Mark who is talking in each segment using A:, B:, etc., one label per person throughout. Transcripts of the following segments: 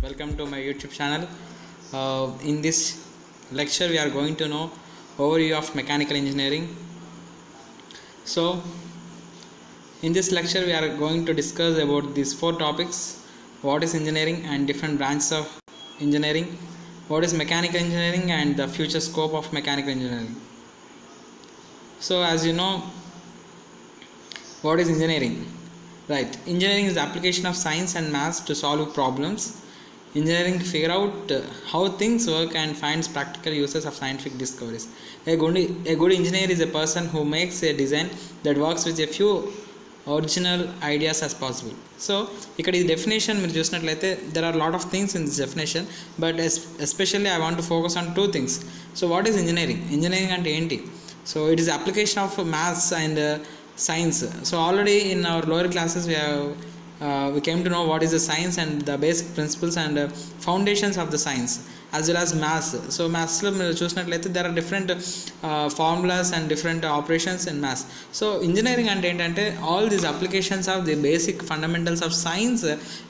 A: Welcome to my YouTube channel. In this lecture we are going to know overview of mechanical engineering. So in this lecture we are going to discuss about these four topics: what is engineering and different branches of engineering, what is mechanical engineering and the future scope of mechanical engineering. So as you know, what is engineering? Right, engineering is the application of science and maths to solve problems. Engineering figure out how things work and finds practical uses of scientific discoveries. A good engineer is a person who makes a design that works with a few original ideas as possible. So ఇక్కడ ఈ definition మీరు చూసినట్లయితే there are a lot of things in this definition, but especially I want to focus on two things. So what is engineering? Engineering అంటే ఏంటి? So it is application of maths and science. So already in our lower classes we came to know what is the science and the basic principles and foundations of the science as well as maths. So maths lo meer chusinattlaithe there are different formulas and different operations in maths. So engineering ante entante all these applications of the basic fundamentals of science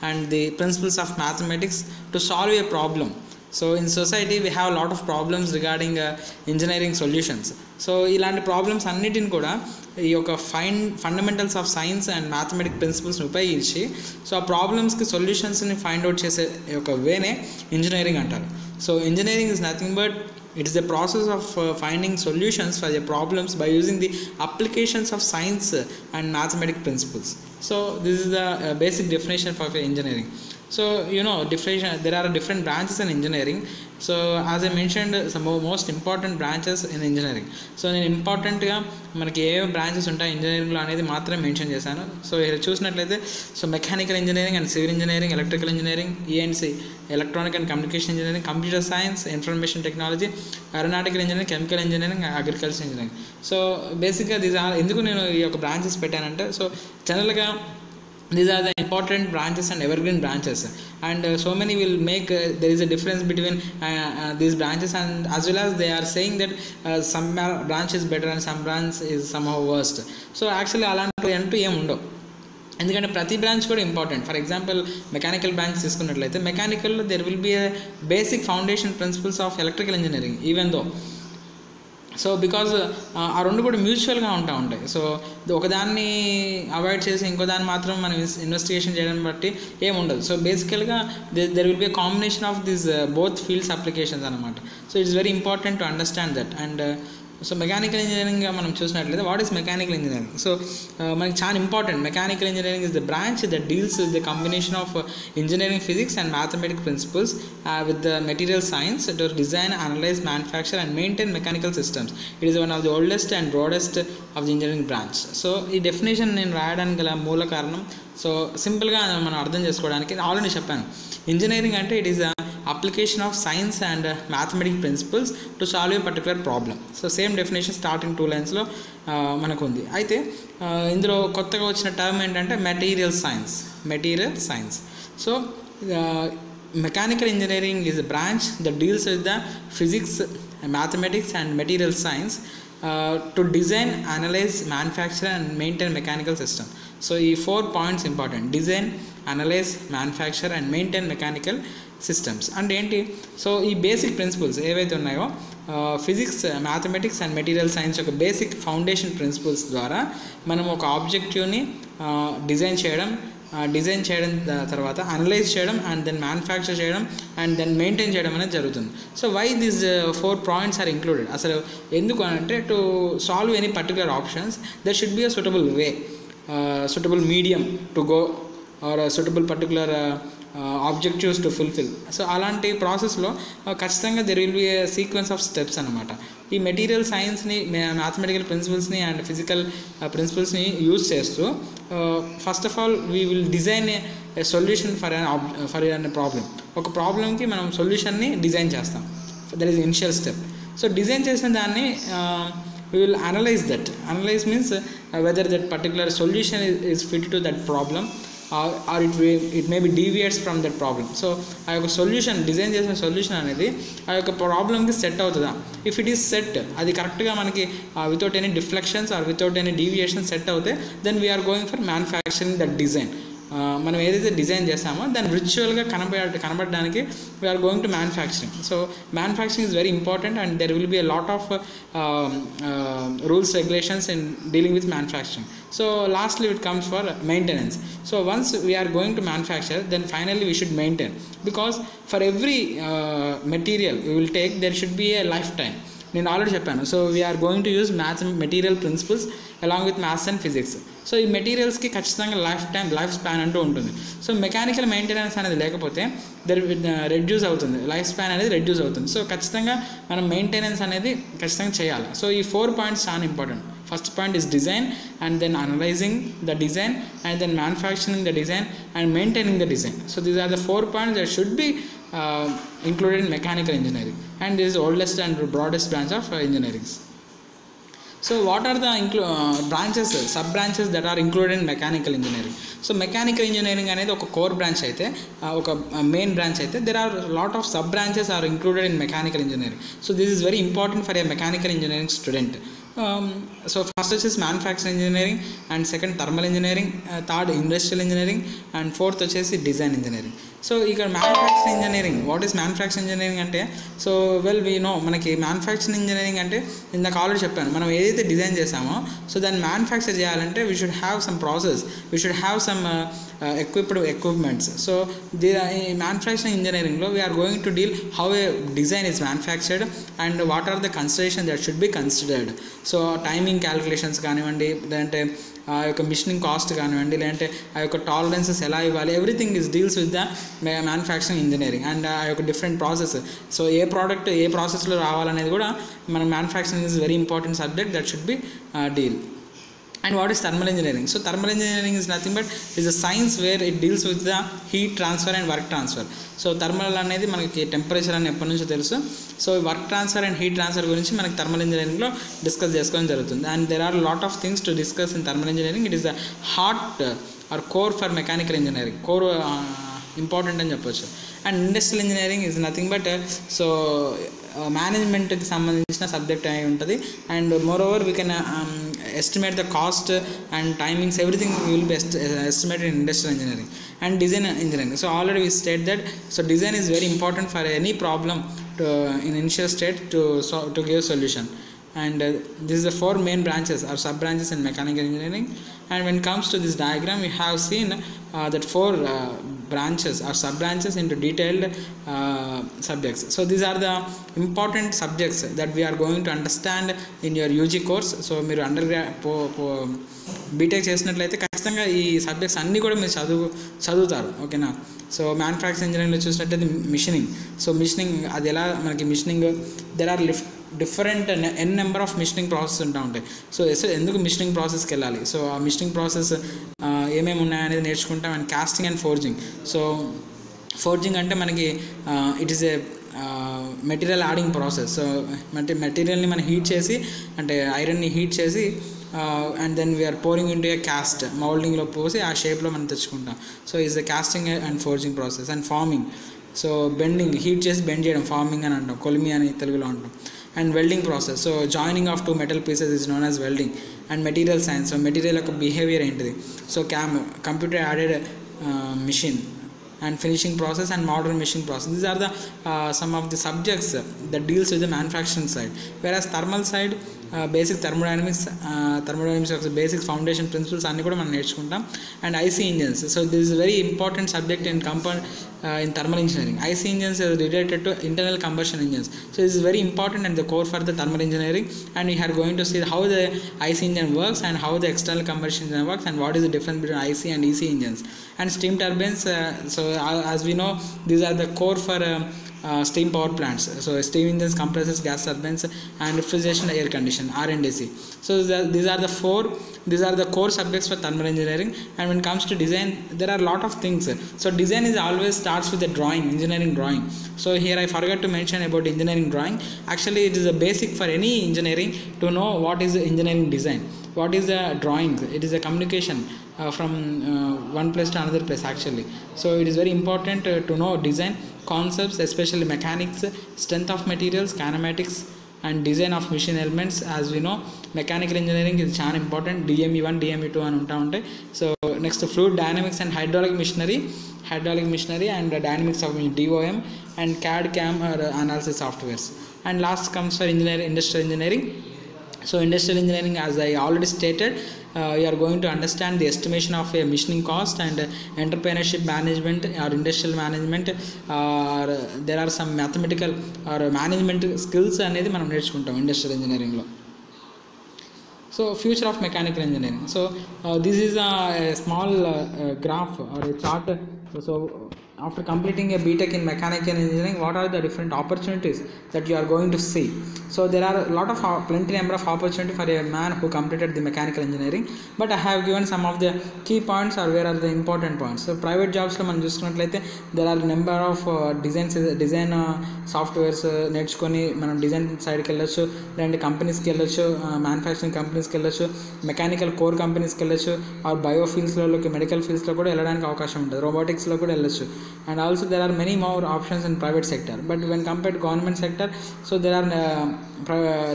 A: and the principles of mathematics to solve a problem. So in society we have a lot of problems regarding engineering solutions. So ఇలాంటి problems అన్నిటిని కూడా ఈ యొక్క fundamentals of science and mathematic ప్రిన్సిపల్స్ని ఉపయోగించి so ఆ ప్రాబ్లమ్స్కి సొల్యూషన్స్ని find out చేసే ఒక వేనే ఇంజనీరింగ్ అంటారు. So engineering is nothing but it is the process of finding solutions for the problems by using the applications of science and mathematical principles. So this is the basic definition for engineering. So there are different branches in engineering. So as I mentioned, some most important branches in engineering. So నేను ఇంపార్టెంట్గా మనకి ఏ branches ఉంటాయి ఇంజనీరింగ్లో అనేది మాత్రమే mention చేశాను. So ఇక్కడ చూసినట్లయితే so mechanical engineering and civil engineering, electrical engineering, ENC electronic and communication engineering, computer science, information technology, aeronautical engineering, chemical engineering, agriculture engineering. So బేసిక్గా దీస్ ఆర్ ఎందుకు నేను ఈ యొక్క బ్రాంచెస్ పెట్టానంటే సో జనరల్గా these are the important branches and evergreen branches, and so many will make there is a difference between these branches, and as well as they are saying that some branch is better and some branch is somehow worst. So actually అలాంటి అంటూ ఏం ఉండవు, ఎందుకంటే ప్రతి branch కూడా important. For example mechanical branch తీసుకున్నట్లయితే మెకానికల్లో there will be a basic foundation principles of electrical engineering even though. So because ఆ రెండు కూడా మ్యూచువల్గా ఉంటాయి. సో ఒకదాన్ని అవాయిడ్ చేసి ఇంకో దాన్ని మాత్రం మనం ఇన్వెస్టిగేషన్ చేయడం బట్టి ఏముండదు. సో బేసికల్గా there will be a combination of this both fields applications అనమాట. So it's very important to understand that. And so mechanical ఇంజనీరింగ్గా మనం చూసినట్లయితే what is mechanical engineering? So మనకి చాలా important. Mechanical engineering is the branch that deals with the combination of engineering physics and mathematic principles with the material science to design, analyse, manufacture and maintain mechanical systems. It is one of the oldest and broadest of the engineering branch. So ఈ definition నేను రాయడానికి గల మూల కారణం so సింపుల్గా మనం అర్థం చేసుకోవడానికి ఆల్రెడీ చెప్పాను. ఇంజనీరింగ్ అంటే it is application of science and mathematical principles to solve a particular problem. So same definition starting 2 lines లో మనకు ఉంది. అయితే ఇందులో కొత్తగా వచ్చిన టర్మ్ ఏంటంటే material science. So mechanical engineering is a branch that deals with the physics, mathematics and material science to design, analyze, manufacture and maintain mechanical system. So ఈ 4 points important: design, analyse, manufacture and maintain mechanical systems. అంటే ఏంటి? So ఈ basic principles ఏవైతే ఉన్నాయో physics, mathematics and material science యొక్క basic foundation principles ద్వారా మనం ఒక ఆబ్జెక్టివ్ని డిజైన్ చేయడం తర్వాత అనలైజ్ చేయడం అండ్ దెన్ మ్యానుఫ్యాక్చర్ చేయడం అండ్ దెన్ మెయింటైన్ చేయడం అనేది జరుగుతుంది. So why these 4 points are included? అసలు ఎందుకు అంటే to solve any particular options there should be a suitable way, suitable medium to go or a suitable particular objectives to fulfill. So అలాంటి ప్రాసెస్లో ఖచ్చితంగా there will B A sequence of steps అనమాట. ఈ material సైన్స్ని, mathematical ప్రిన్సిపల్స్ని and physical ప్రిన్సిపల్స్ని use చేస్తూ first of all we will design a solution for an problem. ఒక ప్రాబ్లమ్కి మనం సొల్యూషన్ని డిజైన్ చేస్తాం. That is initial step. So design చేసిన దాన్ని we will analyze that. Analyze means whether that particular solution is fit to that problem or it may be deviates from that problem. So ఆ యొక్క solution design చేసిన solution అనేది ఆ యొక్క ప్రాబ్లమ్కి set అవుతుందా? ఇఫ్ ఇట్ ఈస్ సెట్, అది కరెక్ట్గా మనకి without any deflections or without any deviation set అవుతే then we are going for manufacturing that design. మనం ఏదైతే డిజైన్ చేస్తామో దాన్ని రిచువల్గా కనబడడానికి we are going to manufacturing. So manufacturing is very important and there will be a lot of rules, regulations in dealing with manufacturing. So lastly it comes for maintenance. So once we are going to manufacture, then finally we should maintain, because for every material we will take there should be a lifetime. నేను already చెప్పాను. So we are going to use material principles along with maths and physics. So ఈ మెటీరియల్స్కి ఖచ్చితంగా life span అంటూ ఉంటుంది. So mechanical maintenance అనేది లేకపోతే reduce అవుతుంది, లైఫ్ స్పాన్ అనేది రెడ్యూస్ అవుతుంది. సో ఖచ్చితంగా మనం మెయింటెనెన్స్ అనేది ఖచ్చితంగా చేయాలి. సో ఈ 4 పాయింట్స్ చాలా important. First point is design, and then analyzing the design, and then manufacturing the design, and maintaining the design. So these are the 4 points that should be included in mechanical engineering, and this is the oldest and broadest branch of engineering. So what are the branches, sub branches that are included in mechanical engineering? So mechanical engineering అనేది ఒక core branch అయితే, ఒక main branch అయితే, there are lot of sub branches are included in mechanical engineering. So this is very important for a mechanical engineering student. So first is manufacturing engineering, and second thermal engineering, third industrial engineering, and fourth వచ్చేసి design engineering. So ఇక్కడ manufacturing engineering, what is manufacturing engineering అంటే, so well we know మనకి manufacturing engineering అంటే ఇందాక already చెప్పాను, మనం ఏదైతే design చేసామో సో దాన్ని మ్యానుఫ్యాక్చర్ చేయాలంటే we should have some process, we should have some equipments. So ఈ మ్యానుఫ్యాక్చరింగ్ ఇంజనీరింగ్లో we are going to deal how a design is manufactured and what are the consideration that should be considered. So timing calculations కానివ్వండి, లేదంటే ఆ యొక్క machining cost కానివ్వండి, లేదంటే ఆ యొక్క టాలరెన్సెస్ ఎలా ఇవ్వాలి, everything is deals with the manufacturing engineering and ఆ యొక్క డిఫరెంట్ ప్రాసెస్. సో ఏ ప్రోడక్ట్ ఏ ప్రాసెస్లో రావాలనేది కూడా మన manufacturing is very important subject that should B deal. And what is thermal engineering? So thermal engineering is nothing but is a science where it deals with the heat transfer and work transfer. So thermal అనేది మనకి temperature అని ఎప్పటి నుంచో తెలుసు. So work transfer and heat transfer గురించి మనకి thermal ఇంజనీరింగ్లో discuss చేసుకోవడం జరుగుతుంది. And there are lot of things to discuss in thermal engineering. It is the heart or core for mechanical engineering, core important అని చెప్పొచ్చు. And industrial engineering is nothing but so మేనేజ్మెంట్కి సంబంధించిన subject అయి ఉంటుంది. And moreover we can estimate the cost and timings, everything will be estimated in industrial engineering. And design engineering, so already we state that so design is very important for any problem in initial state to give solution. And this is the 4 main branches or sub branches in mechanical engineering. And when it comes to this diagram, we have seen that 4 branches or sub branches into detailed subjects. So these are the important subjects that we are going to understand in your UG course. So మీరు BTech చేసినట్లయితే ఖచ్చితంగా ఈ subjects అన్నీ కూడా మీరు చదువుతారు, ఓకేనా. So manufacturing ఇంజనీరింగ్లో చూసినట్లయితే మిషనింగ్, సో మిషనింగ్ అది ఎలా మనకి machining there are different number of machining process ఉంటాయి. సో ఎందుకు మిషనింగ్ ప్రాసెస్కి వెళ్ళాలి, సో ఆ మిషనింగ్ ప్రాసెస్ ఏమేమి ఉన్నాయనేది నేర్చుకుంటాం. And casting and forging. So forging అంటే మనకి it is a material adding process. So మెటీరియల్ని మనం హీట్ చేసి, అంటే ఐరన్ని హీట్ చేసి and then we are pouring into a cast, మౌల్డింగ్లో పోసి ఆ షేప్లో మనం తెచ్చుకుంటాం. So is the casting and forging process. And farming, so bending, heat చేసి బెండ్ చేయడం ఫార్మింగ్ అని అంటాం, కొలిమి అని తెలుగులో అంటాం. And welding process, so joining of 2 metal pieces is known as welding. And material science, so material యొక్క behaviour ఏంటిది, so computer added machine and finishing process and modern machining process. These are the some of the subjects that deals with the manufacturing side. Whereas thermal side, basic thermodynamics యొక్క basic foundation principles అన్నీ కూడా మనం నేర్చుకుంటాం. And IC engines, so this is a very important subject in thermal engineering. IC engines is related to internal combustion engines, so this is very important and the core for the thermal engineering. And we are going to see how the IC engine works and how the external combustion engine works and what is the difference between IC and EC engines. And steam turbines, so as we know, these are the core for steam power plants. So steam engines, compressors, gas turbines, and refrigeration, air condition, R&DC. So these are the core subjects for thermal engineering. And when it comes to design, there are a lot of things. So design is always starts with a drawing, engineering drawing. So here I forgot to mention about engineering drawing. Actually it is a basic for any engineering to know what is the engineering design. What is the drawing? It is a communication from one place to another place actually. So it is very important to know design concepts, especially mechanics, strength of materials, kinematics, and design of machine elements. As we know mechanical engineering ఇది చాలా important, DME1 DME2 అని ఉంటాయి. So next fluid dynamics and hydraulic machinery and dynamics of DOM and CAD CAM analysis softwares. And last comes for industrial engineering. So industrial engineering, as I already stated, you are going to understand the estimation of a machining cost and entrepreneurship management or industrial management, or there are some mathematical or management skills అనేది మనం నేర్చుకుంటాం industrial ఇంజనీరింగ్లో. So future of mechanical engineering. So this is a small graph or a chart. So after completing a BTech in mechanical engineering, what are the different opportunities that you are going to see? So there are a lot of plenty number of opportunity for a man who completed the mechanical engineering, but I have given some of the key points or where are the important points. So private jobs lo మనం చూసుకున్నట్లయితే there are number of design softwares నేర్చుకొని మనం design సైడ్కి వెళ్ళొచ్చు, లేదంటే కంపెనీస్కి వెళ్ళొచ్చు, manufacturing కంపెనీస్కి వెళ్ళొచ్చు, మెకానికల్ కోర్ కంపెనీస్కి వెళ్ళొచ్చు, ఆర్ బయో ఫీల్డ్స్లోకి మెడికల్ ఫీల్డ్స్లో కూడా వెళ్ళడానికి అవకాశం ఉంటుంది, రోబోటిక్స్లో కూడా వెళ్ళొచ్చు. And also there are many more options in private sector, but when compared to government sector, so there are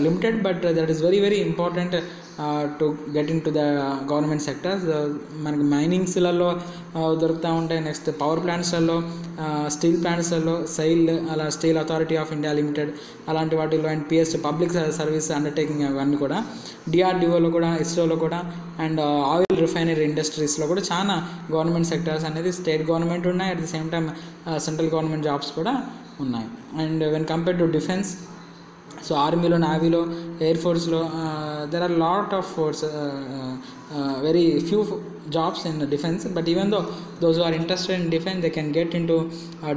A: limited, but that is very very important to get into the government sectors. మనకి మైనింగ్స్లలో దొరుకుతూ ఉంటాయి, next power ప్లాంట్స్లలో, steel ప్లాంట్స్లలో, అలా steel authority of India limited అలాంటి వాటిలో, and PS public service undertaking అవన్నీ కూడా, DRDOలో కూడా, ISROలో కూడా, అండ్ ఆయిల్ రిఫైనరీ ఇండస్ట్రీస్లో కూడా చాలా గవర్నమెంట్ సెక్టర్స్ అనేది స్టేట్ గవర్నమెంట్ ఉన్నాయి, at the same time central government jobs కూడా ఉన్నాయి. And when compare to defence, so ఆర్మీలో, నావీలో, air ఫోర్స్లో there are lot of very few jobs in defense, but even though those who are interested in defense, they can get into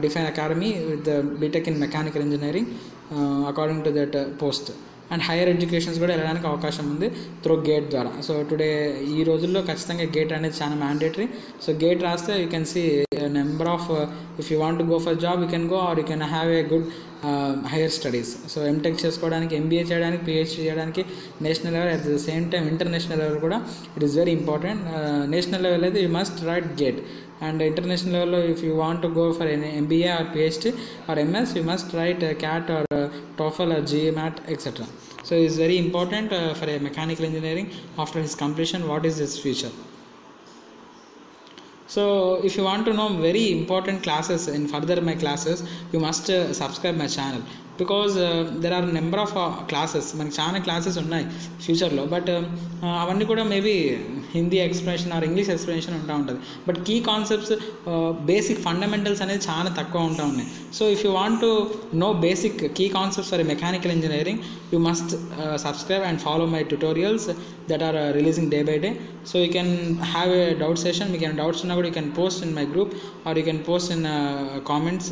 A: defense academy with the BTech in mechanical engineering according to that post. And higher educations కూడా వెళ్ళడానికి అవకాశం ఉంది through GATE ద్వారా. So today ఈ రోజుల్లో ఖచ్చితంగా GATE అనేది చాలా మ్యాండేటరీ. సో గేట్ రాస్తే you can see number of, if you want to go for job you can go, or you can have a good higher studies. So MTech చేసుకోవడానికి, MBA చేయడానికి, PhD చేయడానికి national level, at the same time international level కూడా it is very important. National level అయితే you must right gate, and international level if you want to go for an MBA or PhD or MS, you must write CAT or TOEFL or GMAT, etc. So it is very important for a mechanical engineering. After his completion, what is his future? So if you want to know very important classes in further my classes, you must subscribe my channel, because there are number of classes, మనకి చాలా classes ఉన్నాయి ఫ్యూచర్లో, but అవన్నీ కూడా maybe Hindi explanation or English explanation ఉంటుంది, but key concepts, basic fundamentals అనేది చాలా తక్కువ ఉన్నాయి. So if you want to know basic key concepts for a mechanical engineering, you must subscribe and follow my tutorials that are releasing day by day. So you can have a doubt session, you can doubts uన్నా కూడా you can post in my group or you can post in comments.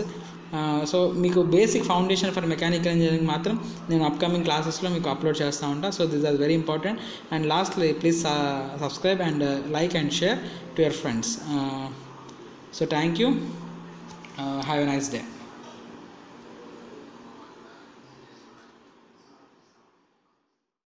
A: So మీకు basic foundation for mechanical engineering మాత్రం నేను upcoming క్లాసెస్లో మీకు upload చేస్తూ ఉంటాను. So this are very important. And lastly please subscribe and like and share to your friends. So thank you, have a nice day.